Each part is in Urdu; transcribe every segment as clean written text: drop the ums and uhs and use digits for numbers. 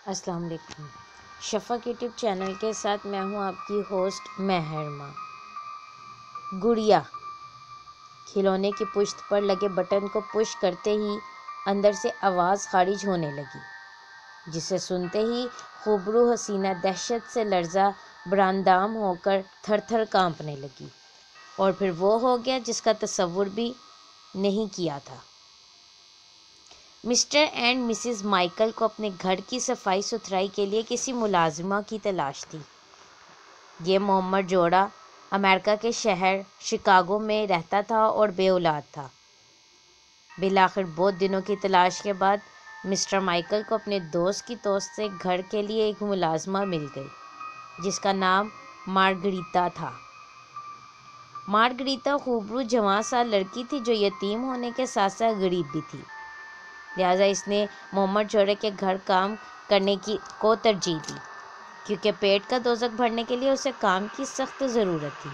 السلام علیکم۔ شفق یوٹیوب چینل کے ساتھ میں ہوں آپ کی ہوسٹ مہرما۔ گڑیا کھلونے کی پشت پر لگے بٹن کو پش کرتے ہی اندر سے آواز خارج ہونے لگی، جسے سنتے ہی خوبرو حسینہ دہشت سے لرزہ براندام ہو کر تھر تھر کانپنے لگی، اور پھر وہ ہو گیا جس کا تصور بھی نہیں کیا تھا۔ مسٹر اینڈ مسز مائیکل کو اپنے گھر کی صفائی ستھرائی کے لیے کسی ملازمہ کی تلاش تھی۔ یہ معمر جوڑا امریکہ کے شہر شکاگو میں رہتا تھا اور بے اولاد تھا۔ بالآخر بہت دنوں کی تلاش کے بعد مسٹر مائیکل کو اپنے دوست کی توسط سے گھر کے لیے ایک ملازمہ مل گئی، جس کا نام مارگریتا تھا۔ مارگریتا خوبرو جوان سا لڑکی تھی جو یتیم ہونے کے ساتھ ساتھ غریب بھی تھی، لہٰذا اس نے معمر جوڑے کے گھر کام کرنے کو ترجیح دی، کیونکہ پیٹ کا دوزخ بھرنے کے لیے اسے کام کی سخت ضرورت تھی۔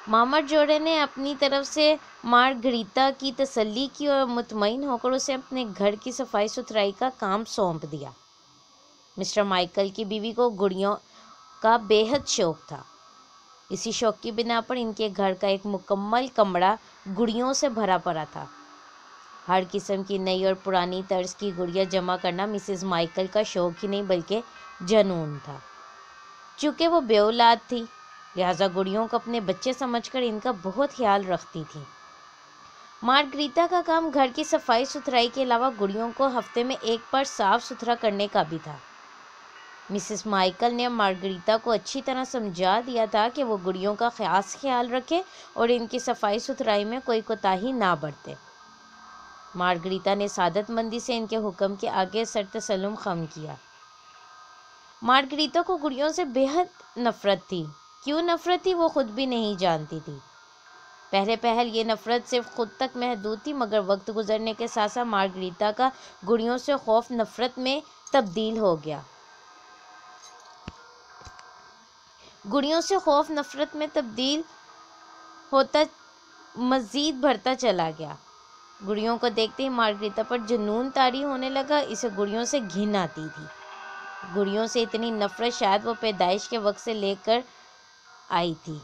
معمر جوڑے نے اپنی طرف سے مارگریتا کی تسلی کی اور مطمئن ہو کر اسے اپنے گھر کی صفائی ستھرائی کا کام سونپ دیا۔ مسٹر مائیکل کی بیوی کو گڑیوں کا بے حد شوق تھا۔ اسی شوق کی بنا پر ان کے گھر کا ایک مکمل کمرہ گڑیوں سے بھرا پڑا تھا۔ ہر قسم کی نئی اور پرانی طرز کی گڑیا جمع کرنا مسز مائیکل کا شوق ہی نہیں بلکہ جنون تھا۔ چونکہ وہ بے اولاد تھی، لہٰذا گڑیوں کو اپنے بچے سمجھ کر ان کا بہت خیال رکھتی تھی۔ مارگریتا کا کام گھر کی صفائی ستھرائی کے علاوہ گڑیوں کو ہفتے میں ایک بار صاف ستھرا کرنے کا بھی تھا۔ مسز مائیکل نے مارگریتا کو اچھی طرح سمجھا دیا تھا کہ وہ گڑیوں کا خاص خیال رکھے اور ان کی صفائی ستھرائی میں کوئی کوتاہی نہ برتے۔ مارگریتا نے سعادت مندی سے ان کے حکم کے آگے سر تسلم خم کیا۔ مارگریتا کو گڑیوں سے بے حد نفرت تھی۔ کیوں نفرت تھی وہ خود بھی نہیں جانتی تھی۔ پہل یہ نفرت صرف خود تک محدود تھی، مگر وقت گزرنے کے ساتھ ساتھ مارگریتا کا گڑیوں سے خوف نفرت میں تبدیل ہو گیا۔ گڑیوں سے خوف نفرت میں تبدیل ہوتا مزید بڑھتا چلا گیا۔ گڑیوں کو دیکھتے ہی مارگریتا پر جنون طاری ہونے لگا۔ اسے گڑیوں سے گھن آتی تھی۔ گڑیوں سے اتنی نفرت شاید وہ پیدائش کے وقت سے لے کر آئی تھی،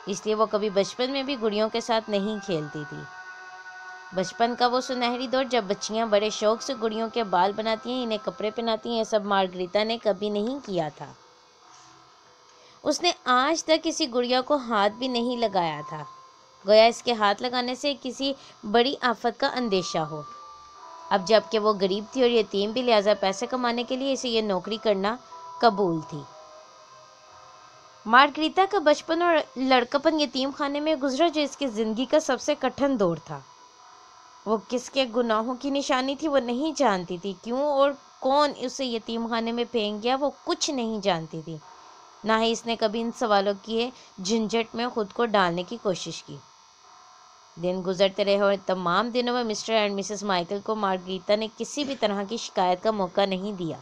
اس لیے وہ کبھی بچپن میں بھی گڑیوں کے ساتھ نہیں کھیلتی تھی۔ بچپن کا وہ سنہری دور جب بچیاں بڑے شوق سے گڑیوں کے بال بناتی ہیں، انہیں کپڑے پہناتی ہیں، یہ سب مارگریتا نے کبھی نہیں کیا تھا۔ اس نے آج تک کسی گڑیا کو ہاتھ بھی نہیں لگایا تھا، گویا اس کے ہاتھ لگانے سے کسی بڑی آفت کا اندیشہ ہو۔ اب جب کہ وہ غریب تھی اور یتیم بھی، لہٰذا پیسے کمانے کے لیے اسے یہ نوکری کرنا قبول تھی۔ مارگریتا کا بچپن اور لڑکپن یتیم خانے میں گزرا، جو اس کی زندگی کا سب سے کٹھن دور تھا۔ وہ کس کے گناہوں کی نشانی تھی وہ نہیں جانتی تھی، کیوں اور کون اسے یتیم خانے میں پھینک گیا وہ کچھ نہیں جانتی تھی، نہ ہی اس نے کبھی ان سوالوں کے جھنجٹ میں خود کو ڈالنے کی کوشش کی۔ دن گزرتے رہے اور تمام دنوں میں مسٹر اینڈ مسز مائیکل کو مارگریتا نے کسی بھی طرح کی شکایت کا موقع نہیں دیا۔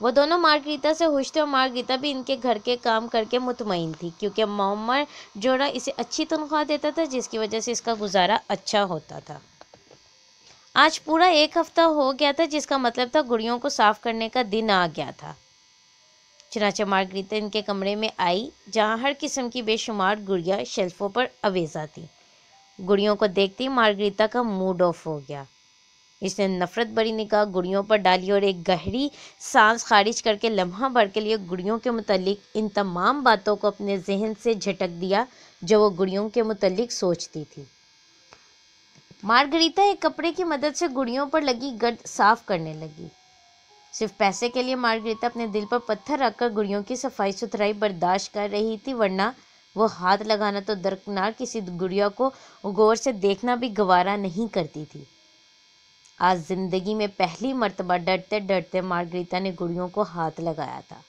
وہ دونوں مارگریتا سے خوش تھے اور مارگریتا بھی ان کے گھر کے کام کر کے مطمئن تھی، کیونکہ معمر جوڑا اسے اچھی تنخواہ دیتا تھا، جس کی وجہ سے اس کا گزارا اچھا ہوتا تھا۔ آج پورا ایک ہفتہ ہو گیا تھا، جس کا مطلب تھا گڑیوں کو صاف کرنے کا دن آ گیا تھا۔ چنانچہ مارگریتا ان کے کمرے میں آئی، جہاں ہر قسم کی بے شمار گڑیا شیلفوں پر آویزاں تھیں۔ گڑیوں کو دیکھتے ہی مارگریتا کا موڈ آف ہو گیا۔ اس نے نفرت بھری نگاہ گڑیوں پر ڈالی اور ایک گہری سانس خارج کر کے لمحہ بھر کے لیے گڑیوں کے متعلق ان تمام باتوں کو اپنے ذہن سے جھٹک دیا جو وہ گڑیوں کے متعلق سوچتی تھی۔ مارگریتا ایک کپڑے کی مدد سے گڑیوں پر لگی گرد صاف کرنے لگی۔ صرف پیسے کے لیے مارگریتا اپنے دل پر پتھر رکھ کر گڑیوں کی صفائی ستھرائی برداشت کر رہی تھی، ورنہ وہ ہاتھ لگانا تو درکنار کسی گڑیا کو غور سے دیکھنا بھی گوارا نہیں کرتی تھی۔ آج زندگی میں پہلی مرتبہ ڈرتے ڈرتے مارگریتا نے گڑیوں کو ہاتھ لگایا تھا۔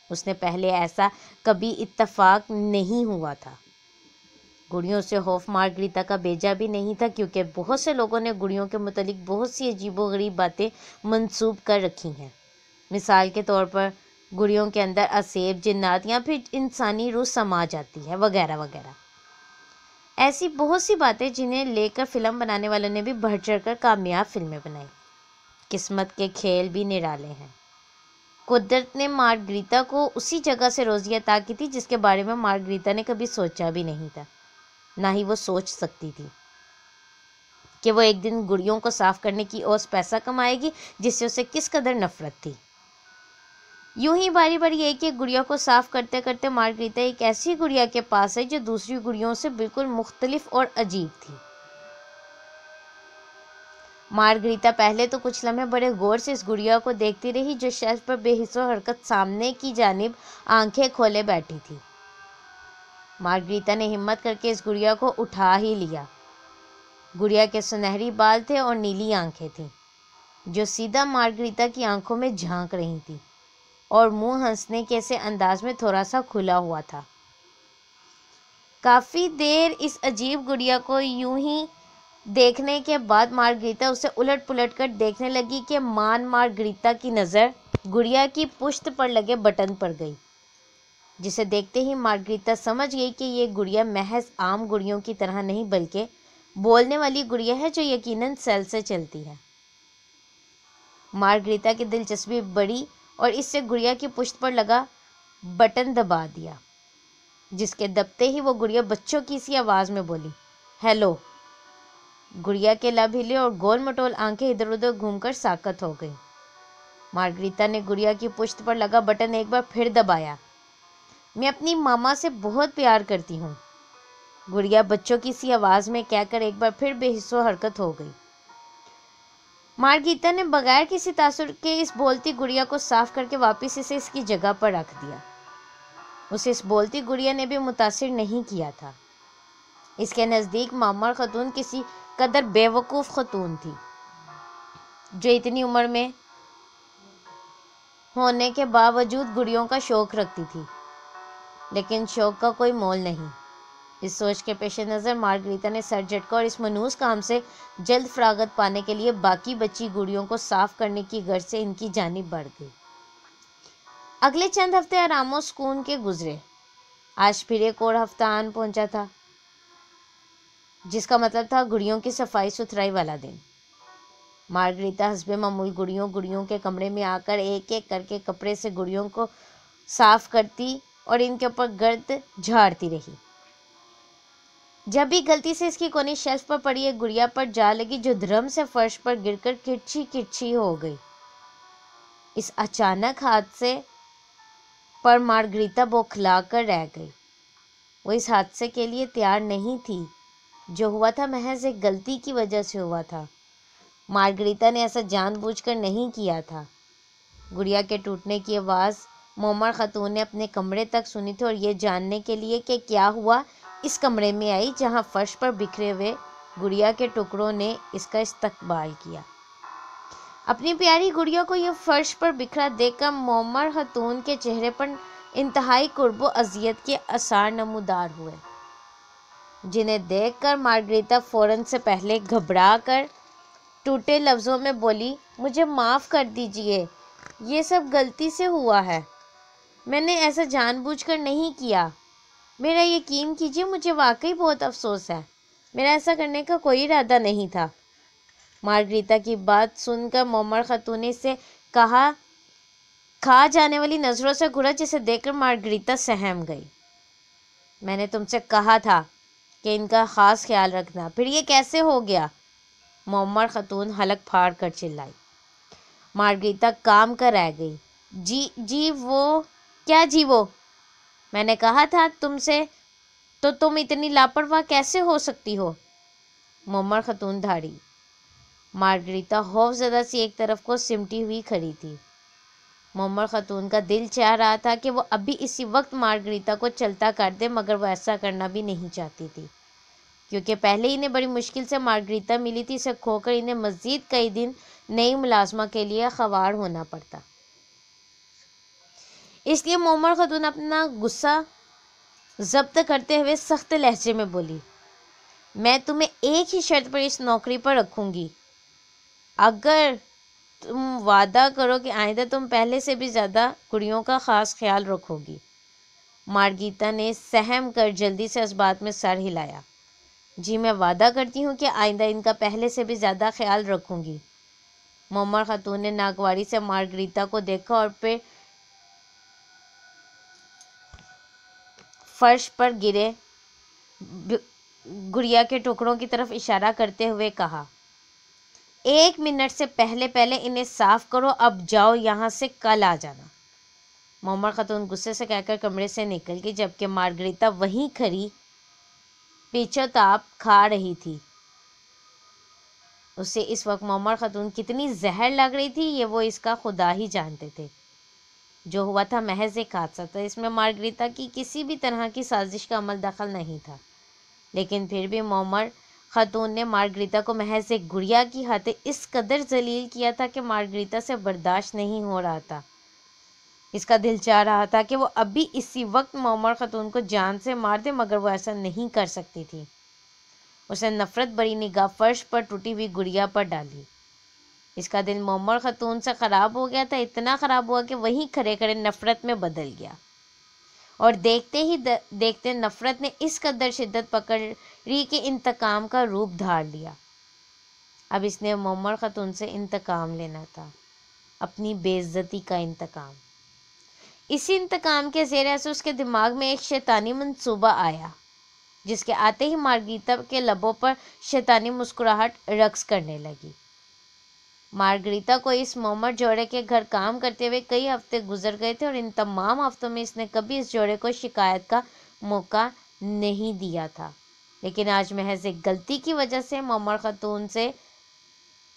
اس نے پہلے ایسا کبھی اتفاق نہیں ہوا تھا۔ گڑیوں سے خوف مارگریتا کا بیجا بھی نہیں تھا، کیونکہ بہت سے لوگوں نے گڑیوں کے متعلق بہت سی عجیب و غریب باتیں منسوب کر رکھی ہیں۔ مثال کے طور پر گڑیوں کے اندر عصیب، جنات یا پھر انسانی روح سما جاتی ہے وغیرہ وغیرہ۔ ایسی بہت سی باتیں جنہیں لے کر فلم بنانے والوں نے بھی بڑھ چڑھ کر کامیاب فلمیں بنائی۔ قسمت کے کھیل بھی نرالے ہیں۔ قدرت نے مارگریتا کو اسی جگہ سے روزی عطا کی تھی جس کے بارے میں مارگریتا نے کبھی سوچا بھی نہیں تھا، نہ ہی وہ سوچ سکتی تھی کہ وہ ایک دن گڑیوں کو صاف کرنے کی اوس پیسہ کمائے گی جس سے اسے کس قدر نفرت تھی۔ یوں ہی باری باری ایک ایک گڑیا کو صاف کرتے کرتے مارگریتا ایک ایسی گڑیا کے پاس ہے جو دوسری گڑیوں سے بالکل مختلف اور عجیب تھی۔ مارگریتا پہلے تو کچھ لمحے بڑے غور سے اس گڑیا کو دیکھتی رہی جو شیلف پر بے حس و حرکت سامنے کی جانب آنکھیں کھولے بیٹھی تھی۔ مارگریتا نے ہمت کر کے اس گڑیا کو اٹھا ہی لیا۔ گڑیا کے سنہری بال تھے اور نیلی آنکھیں تھیں جو سیدھا مارگریتا کی آنکھوں میں جھانک رہی تھی، اور منہ ہنسنے کے سے انداز میں تھوڑا سا کھلا ہوا تھا۔ کافی دیر اس عجیب گڑیا کو یوں ہی دیکھنے کے بعد مارگریتا اسے الٹ پلٹ کر دیکھنے لگی کہ مارگریتا کی نظر گڑیا کی پشت پر لگے بٹن پر گئی، جسے دیکھتے ہی مارگریتا سمجھ گئی کہ یہ گڑیا محض عام گڑیوں کی طرح نہیں بلکہ بولنے والی گڑیا ہے جو یقیناً سیل سے چلتی ہے۔ مارگریتا کی دلچسپی بڑھی اور اس سے گڑیا کی پشت پر لگا بٹن دبا دیا، جس کے دبتے ہی وہ گڑیا بچوں کی سی آواز میں بولی، ہیلو۔ گڑیا کے لب ہلے اور گول مٹول آنکھیں ادھر ادھر گھوم کر ساکت ہو گئیں۔ مارگریتا نے گڑیا کی پشت پر لگا بٹن ایک بار پھر دبایا۔ میں اپنی ماما سے بہت پیار کرتی ہوں، گڑیا بچوں کی سی آواز میں کہہ کر ایک بار پھر بے حس و حرکت ہو گئی۔ مارگریتا نے بغیر کسی تاثر کے اس بولتی گڑیا کو صاف کر کے واپس اسے اس کی جگہ پر رکھ دیا۔ اسے اس بولتی گڑیا نے بھی متاثر نہیں کیا تھا۔ اس کے نزدیک معمر خاتون کسی قدر بے وقوف خاتون تھی جو اتنی عمر میں ہونے کے باوجود گڑیوں کا شوق رکھتی تھی، لیکن شوق کا کوئی مول نہیں۔ اس سوچ کے پیش نظر مارگریتا نے سر جھٹکا اور اس منحوس کام سے جلد فراغت پانے کے لیے باقی بچی گڑیوں کو صاف کرنے کی غرض سے ان کی جانب بڑھ گئی۔ اگلے چند ہفتے آرام و سکون کے گزرے۔ آج پھر ایک اور ہفتہ آن پہنچا تھا، جس کا مطلب تھا گڑیوں کی صفائی ستھرائی والا دن۔ مارگریتا حسب معمول گڑیوں کے کمرے میں آ کر ایک ایک کر کے کپڑے سے گڑیوں کو صاف کرتی اور ان کے اوپر گرد جھاڑتی رہی۔ جب بھی غلطی سے اس کی کونی شیلف پر پڑی ایک گڑیا پر جا لگی جو دھرم سے فرش پر گر کر کرچھی کرچھی ہو گئی۔ اس اچانک حادثے پر مارگریتا بوکھلا کر رہ گئی۔ وہ اس حادثے کے لیے تیار نہیں تھی۔ جو ہوا تھا محض ایک غلطی کی وجہ سے ہوا تھا۔ مارگریتا نے ایسا جان بوجھ کر نہیں کیا تھا۔ گڑیا کے ٹوٹنے کی آواز معمر خاتون نے اپنے کمرے تک سنی تھی اور یہ جاننے کے لیے کہ کیا ہوا اس کمرے میں آئی جہاں فرش پر بکھرے ہوئے گڑیا کے ٹکڑوں نے اس کا استقبال کیا۔ اپنی پیاری گڑیا کو یہ فرش پر بکھرا دیکھ کر معمر خاتون کے چہرے پر انتہائی کرب و اذیت کے آثار نمودار ہوئے، جنہیں دیکھ کر مارگریتا فوراً سے پہلے گھبرا کر ٹوٹے لفظوں میں بولی، مجھے معاف کر دیجیے، یہ سب غلطی سے ہوا ہے، میں نے ایسا جان بوجھ کر نہیں کیا، میرا یقین کیجیے مجھے واقعی بہت افسوس ہے، میرا ایسا کرنے کا کوئی ارادہ نہیں تھا۔ مارگریتا کی بات سن کر معمر خاتون نے اسے کھا جانے والی نظروں سے گھورا جسے دیکھ کر مارگریتا سہم گئی۔ میں نے تم سے کہا تھا کہ ان کا خاص خیال رکھنا، پھر یہ کیسے ہو گیا؟ معمر خاتون حلق پھاڑ کر چلائی۔ مارگریتا کام کر رہ گئی۔ جی وہ کیا؟ جی وہ میں نے کہا تھا تم سے، تو تم اتنی لاپرواہ کیسے ہو سکتی ہو؟ معمر خاتون دھاڑی۔ مارگریتا خوف زدہ سی ایک طرف کو سمٹی ہوئی کھڑی تھی۔ معمر خاتون کا دل چاہ رہا تھا کہ وہ ابھی اسی وقت مارگریتا کو چلتا کر دے، مگر وہ ایسا کرنا بھی نہیں چاہتی تھی، کیونکہ پہلے انہیں بڑی مشکل سے مارگریتا ملی تھی۔ اسے کھو کر انہیں مزید کئی دن نئی ملازمہ کے لیے خوار ہونا پڑتا۔ اس لیے معمر خاتون اپنا غصہ ضبط کرتے ہوئے سخت لہجے میں بولی، میں تمہیں ایک ہی شرط پر اس نوکری پر رکھوں گی، اگر تم وعدہ کرو کہ آئندہ تم پہلے سے بھی زیادہ گڑیوں کا خاص خیال رکھو گی۔ مارگریتا نے سہم کر جلدی سے اس بات میں سر ہلایا۔ جی میں وعدہ کرتی ہوں کہ آئندہ ان کا پہلے سے بھی زیادہ خیال رکھوں گی۔ معمر خاتون نے ناگواری سے مارگریتا کو دیکھا اور پھر فرش پر گرے گڑیا کے ٹکڑوں کی طرف اشارہ کرتے ہوئے کہا، 1 منٹ سے پہلے انہیں صاف کرو، اب جاؤ یہاں سے، کل آ جانا۔ معمر خاتون غصے سے کہہ کر کمرے سے نکل گئی، جبکہ مارگریتا وہیں کھڑی پیچھے تاپ کھا رہی تھی۔ اسے اس وقت معمر خاتون کتنی زہر لگ رہی تھی یہ وہ اس کا خدا ہی جانتے تھے۔ جو ہوا تھا محض ایک حادثہ تھا، اس میں مارگریتا کی کسی بھی طرح کی سازش کا عمل دخل نہیں تھا، لیکن پھر بھی معمر خاتون نے مارگریتا کو محض ایک گڑیا کی خاطر اس قدر ذلیل کیا تھا کہ مارگریتا سے برداشت نہیں ہو رہا تھا۔ اس کا دل چاہ رہا تھا کہ وہ ابھی اسی وقت معمر خاتون کو جان سے مار دے، مگر وہ ایسا نہیں کر سکتی تھی۔ اس نے نفرت بھری نگاہ فرش پر ٹوٹی ہوئی گڑیا پر ڈالی۔ اس کا دل معمر خاتون سے خراب ہو گیا تھا، اتنا خراب ہوا کہ وہیں کھڑے کھڑے نفرت میں بدل گیا، اور دیکھتے ہی دیکھتے نفرت نے اس قدر شدت پکڑی کہ انتقام کا روپ دھار لیا۔ اب اس نے معمر خاتون سے انتقام لینا تھا، اپنی بے عزتی کا انتقام۔ اسی انتقام کے زیر اثر اس کے دماغ میں ایک شیطانی منصوبہ آیا، جس کے آتے ہی مارگریتا کے لبوں پر شیطانی مسکراہٹ رقص کرنے لگی۔ مارگریتا کو اس معمر جوڑے کے گھر کام کرتے ہوئے کئی ہفتے گزر گئے تھے، اور ان تمام ہفتوں میں اس نے کبھی اس جوڑے کو شکایت کا موقع نہیں دیا تھا، لیکن آج محض ایک غلطی کی وجہ سے معمر خاتون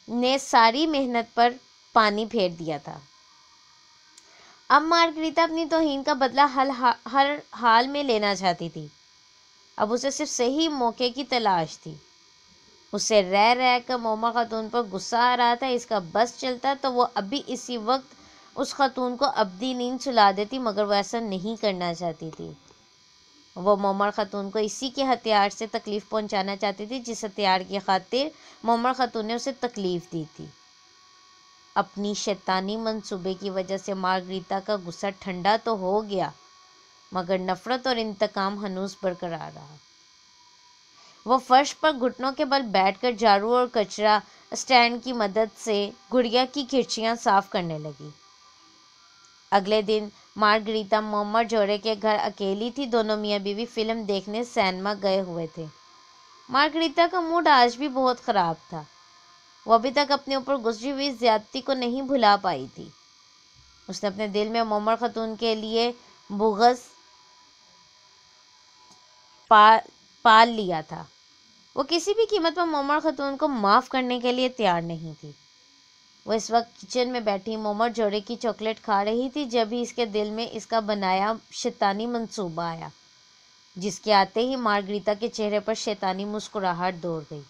نے ساری محنت پر پانی پھیر دیا تھا۔ اب مارگریتا اپنی توہین کا بدلہ ہر حال میں لینا چاہتی تھی۔ اب اسے صرف صحیح موقع کی تلاش تھی۔ اسے رہ کر معمر خاتون پر غصہ آ رہا تھا۔ اس کا بس چلتا تو وہ ابھی اسی وقت اس خاتون کو ابدی نیند سلا دیتی، مگر وہ ایسا نہیں کرنا چاہتی تھی۔ وہ معمر خاتون کو اسی کے ہتھیار سے تکلیف پہنچانا چاہتی تھی جس ہتھیار کی خاطر معمر خاتون نے اسے تکلیف دی تھی۔ اپنی شیطانی منصوبے کی وجہ سے مارگریتا کا غصہ ٹھنڈا تو ہو گیا، مگر نفرت اور انتقام ہنوز برقرار رہا۔ وہ فرش پر گھٹنوں کے بل بیٹھ کر جھاڑو اور کچرا اسٹینڈ کی مدد سے گڑیا کی کھرچیاں صاف کرنے لگی۔ اگلے دن مارگریتا معمر جوڑے کے گھر اکیلی تھی۔ دونوں میاں بیوی فلم دیکھنے سینما گئے ہوئے تھے۔ مارگریتا کا موڈ آج بھی بہت خراب تھا۔ وہ ابھی تک اپنے اوپر گزری ہوئی زیادتی کو نہیں بھلا پائی تھی۔ اس نے اپنے دل میں معمر خاتون کے لیے بغض پال لیا تھا۔ وہ کسی بھی قیمت پر معمر خاتون کو معاف کرنے کے لیے تیار نہیں تھی۔ وہ اس وقت کچن میں بیٹھی معمر جوڑے کی چاکلیٹ کھا رہی تھی، جب ہی اس کے دل میں اس کا بنایا شیطانی منصوبہ آیا، جس کے آتے ہی مارگریتا کے چہرے پر شیطانی مسکراہٹ دوڑ گئی۔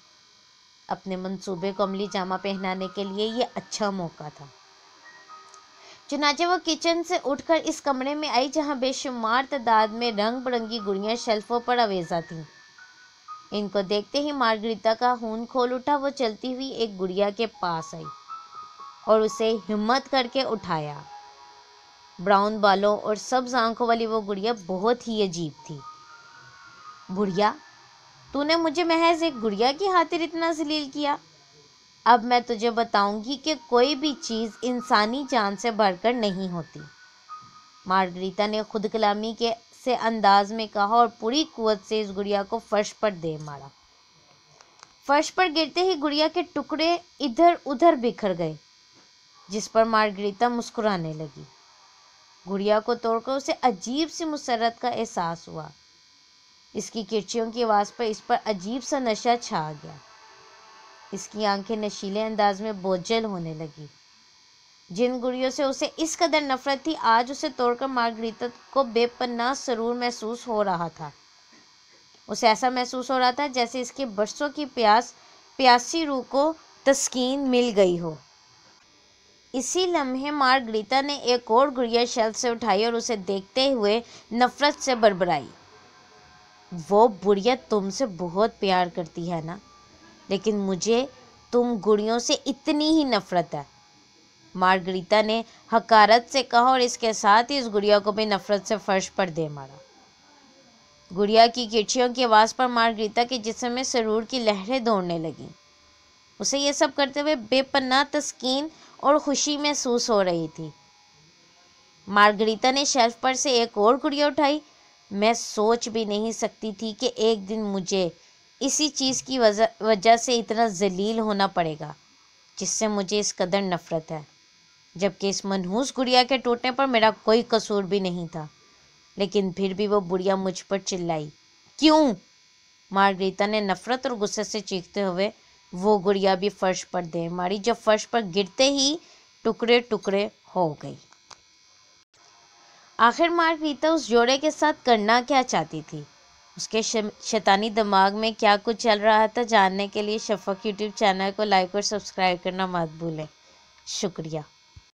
اپنے منصوبے کو عملی جامہ پہنانے کے لیے یہ اچھا موقع تھا۔ چنانچہ وہ کچن سے اٹھ کر اس کمرے میں آئی جہاں بے شمار تعداد میں رنگ برنگی گڑیاں شیلفوں پر آویزاں تھیں۔ ان کو دیکھتے ہی مارگریتا کا خون کھول اٹھا۔ وہ چلتی ہوئی ایک گڑیا کے پاس آئی اور اسے ہمت کر کے اٹھایا۔ براؤن بالوں اور سبز آنکھوں والی وہ گڑیا بہت ہی عجیب تھی۔ بڑھیا، تو نے مجھے محض ایک گڑیا کی خاطر اتنا ذلیل کیا؟ اب میں تجھے بتاؤں گی کہ کوئی بھی چیز انسانی جان سے بڑھ کر نہیں ہوتی، مارگریتا نے خود کلامی سے انداز میں کہا اور پوری قوت سے اس گڑیا کو فرش پر دے مارا۔ فرش پر گرتے ہی گڑیا کے ٹکڑے ادھر ادھر بکھر گئے، جس پر مارگریتا مسکرانے لگی۔ گڑیا کو توڑ کر اسے عجیب سی مسرت کا احساس ہوا۔ اس کی کرچیوں کی آواز پر اس پر عجیب سا نشہ چھا گیا۔ اس کی آنکھیں نشیلے انداز میں بوجھل ہونے لگی۔ جن گڑیوں سے اسے اس قدر نفرت تھی، آج اسے توڑ کر مارگریتا کو بے پناہ سرور محسوس ہو رہا تھا۔ اسے ایسا محسوس ہو رہا تھا جیسے اس کی برسوں کی پیاسی روح کو تسکین مل گئی ہو۔ اسی لمحے مارگریتا نے ایک اور گڑیا شیلف سے اٹھائی اور اسے دیکھتے ہوئے نفرت سے بڑبڑائی، وہ بڑھیا تم سے بہت پیار کرتی ہے نا، لیکن مجھے تم گڑیوں سے اتنی ہی نفرت ہے۔ مارگریتا نے حقارت سے کہا اور اس کے ساتھ ہی اس گڑیا کو بھی نفرت سے فرش پر دے مارا۔ گڑیا کی کرچیوں کی آواز پر مارگریتا کے جسم میں سرور کی لہریں دوڑنے لگیں۔ اسے یہ سب کرتے ہوئے بے پناہ تسکین اور خوشی محسوس ہو رہی تھی۔ مارگریتا نے شیلف پر سے ایک اور گڑیا اٹھائی۔ میں سوچ بھی نہیں سکتی تھی کہ ایک دن مجھے اسی چیز کی وجہ سے اتنا ذلیل ہونا پڑے گا جس سے مجھے اس قدر نفرت ہے، جبکہ اس منحوس گڑیا کے ٹوٹنے پر میرا کوئی قصور بھی نہیں تھا۔ لیکن پھر بھی وہ بڑھیا مجھ پر چلائی۔ کیوں؟ مارگریتا نے نفرت اور غصے سے چیختے ہوئے وہ گڑیا بھی فرش پر دے ماری، جو فرش پر گرتے ہی ٹکڑے ٹکڑے ہو گئی۔ آخر مارگریتا اس جوڑے کے ساتھ کرنا کیا چاہتی تھی؟ اس کے شیطانی دماغ میں کیا کچھ چل رہا تھا؟ جاننے کے لیے شفق یوٹیوب چینل کو لائک اور سبسکرائب کرنا مت بھولیں۔ شکریہ۔